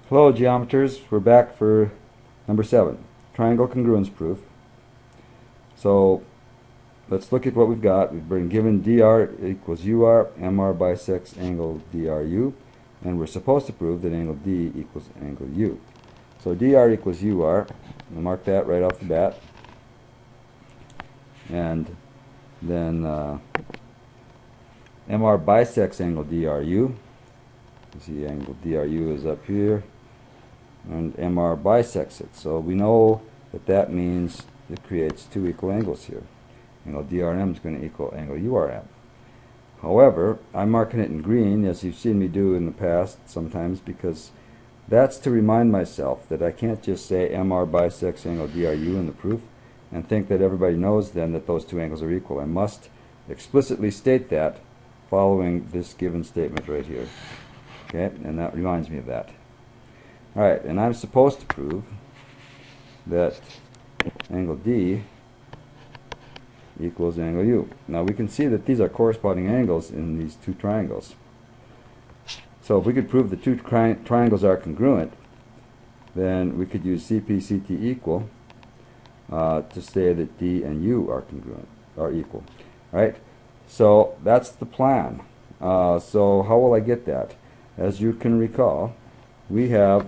Hello geometers, we're back for number 7, triangle congruence proof. So let's look at what we've got. We've been given dr equals ur, mr bisects angle dru, and we're supposed to prove that angle d equals angle u. So dr equals ur, we'll mark that right off the bat, and then mr bisects angle dru. You see angle dru is up here, and mr bisects it. So we know that that means it creates two equal angles here. Angle drm is going to equal angle urm. However, I'm marking it in green, as you've seen me do in the past sometimes, because that's to remind myself that I can't just say mr bisects angle dru in the proof and think that everybody knows then that those two angles are equal. I must explicitly state that following this given statement right here. Okay, and that reminds me of that. Alright, and I'm supposed to prove that angle D equals angle U. Now we can see that these are corresponding angles in these two triangles. So if we could prove the two triangles are congruent, then we could use CP/CT equal to say that D and U are congruent, are equal. Alright, so that's the plan. So how will I get that? As you can recall, we have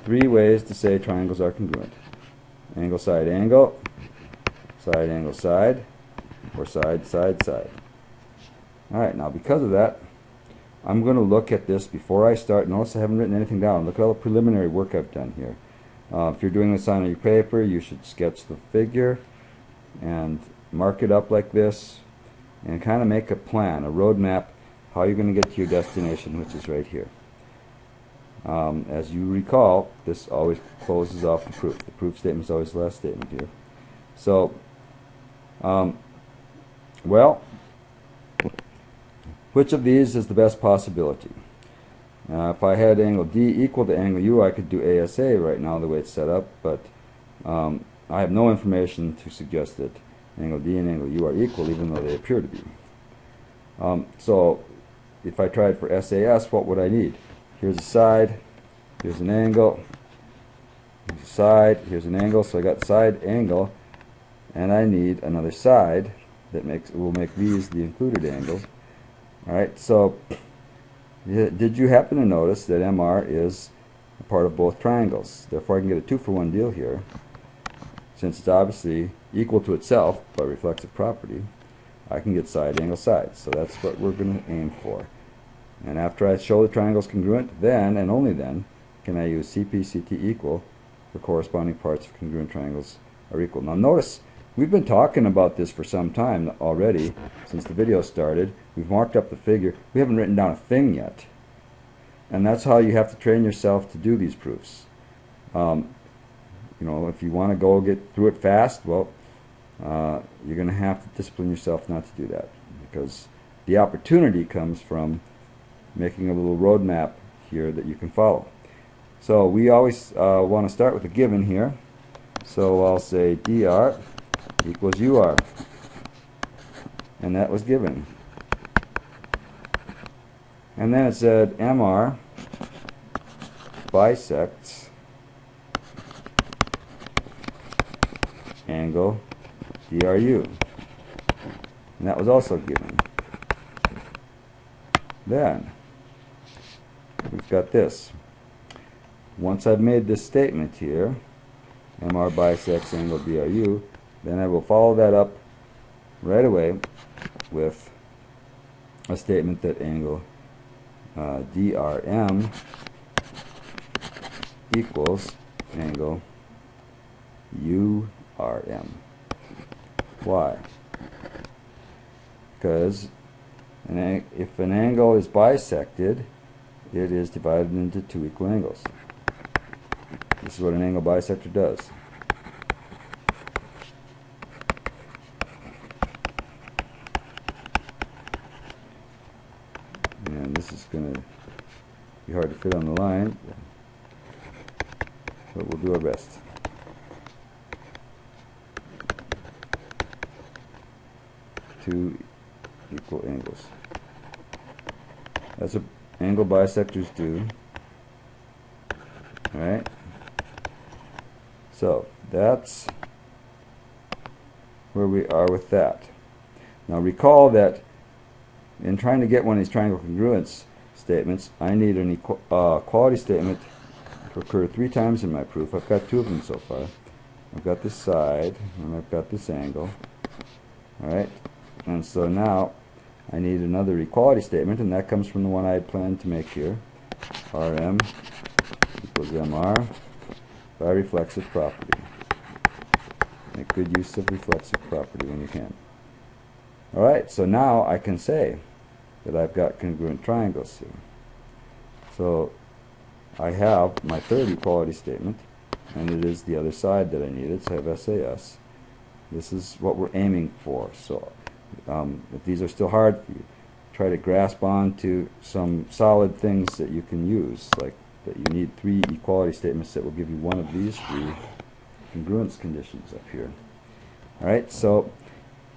three ways to say triangles are congruent. Angle, side, angle, side, angle, side, or side, side, side. Alright, now because of that, I'm going to look at this before I start. Notice I haven't written anything down. Look at all the preliminary work I've done here. If you're doing this on your paper, you should sketch the figure and mark it up like this and kind of make a plan, a roadmap, how you're going to get to your destination, which is right here. As you recall, this always closes off the proof. The proof statement is always the last statement here. So, well, which of these is the best possibility? If I had angle D equal to angle U, I could do ASA right now the way it's set up, but I have no information to suggest that angle D and angle U are equal, even though they appear to be. So if I tried for SAS, what would I need? Here's a side, here's an angle, here's a side, here's an angle, so I got side angle, and I need another side that will make these the included angles. Alright, so did you happen to notice that MR is a part of both triangles? Therefore I can get a 2-for-1 deal here, since it's obviously equal to itself by reflexive property. I can get side angle side, so that's what we're going to aim for. And after I show the triangles congruent, then and only then can I use CP/CT equal for corresponding parts of congruent triangles are equal. Now notice, we've been talking about this for some time already, since the video started. We've marked up the figure. We haven't written down a thing yet. And that's how you have to train yourself to do these proofs. You know, if you want to go get through it fast, well, you're going to have to discipline yourself not to do that, because the opportunity comes from making a little roadmap here that you can follow. So we always want to start with a given here. So I'll say dr equals ur, and that was given. And then it said mr bisects angle dru, and that was also given. Then we've got this. Once I've made this statement here, mr bisects angle dru, then I will follow that up right away with a statement that angle drm equals angle urm. Why? Because if an angle is bisected, it is divided into two equal angles. This is what an angle bisector does. And this is going to be hard to fit on the line, but we'll do our best. Two equal angles. That's what angle bisectors do. Alright? So that's where we are with that. Now recall that in trying to get one of these triangle congruence statements, I need an equality statement to occur 3 times in my proof. I've got 2 of them so far. I've got this side and I've got this angle. Alright? And so now I need another equality statement, and that comes from the one I had planned to make here. Rm equals Mr by reflexive property. Make good use of reflexive property when you can. Alright, so now I can say that I've got congruent triangles here. So I have my third equality statement, and it is the other side that I needed, so I have SAS. This is what we're aiming for. So if these are still hard for you, try to grasp on to some solid things that you can use, like that you need 3 equality statements that will give you one of these 3 congruence conditions up here. Alright, so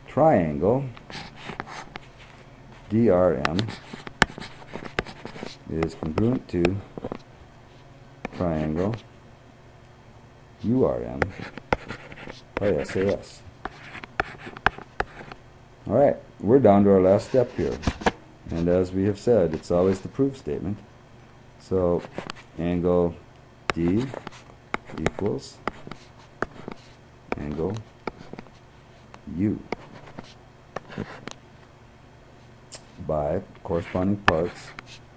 triangle DRM is congruent to triangle URM by SAS. Alright, we're down to our last step here. And as we have said, it's always the proof statement. So angle D equals angle U by corresponding parts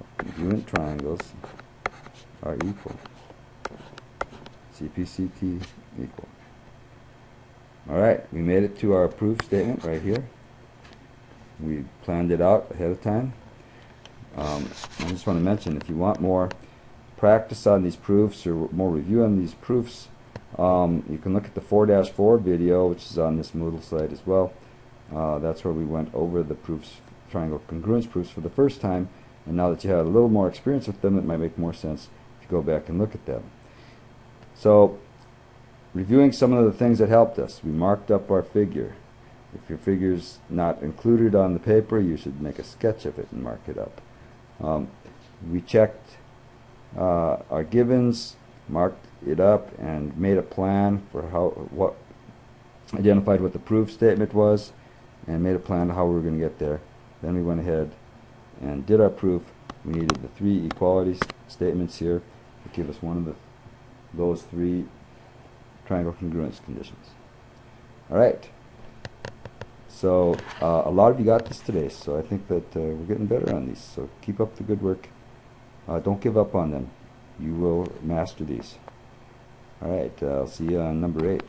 of congruent triangles are equal. CPCT equal. Alright, we made it to our proof statement right here. We planned it out ahead of time. I just want to mention, if you want more practice on these proofs or more review on these proofs, you can look at the 4-4 video, which is on this Moodle site as well. That's where we went over the proofs, triangle congruence proofs for the first time, and now that you have a little more experience with them, it might make more sense if you go back and look at them. So, reviewing some of the things that helped us, we marked up our figure. If your figure's not included on the paper, you should make a sketch of it and mark it up. We checked our givens, marked it up, and made a plan for identified what the proof statement was, and made a plan how we were going to get there. Then we went ahead and did our proof. We needed the 3 equality statements here to give us one of those 3 triangle congruence conditions. Alright. So a lot of you got this today, so I think that we're getting better on these. So keep up the good work. Don't give up on them. You will master these. Alright, I'll see you on number 8.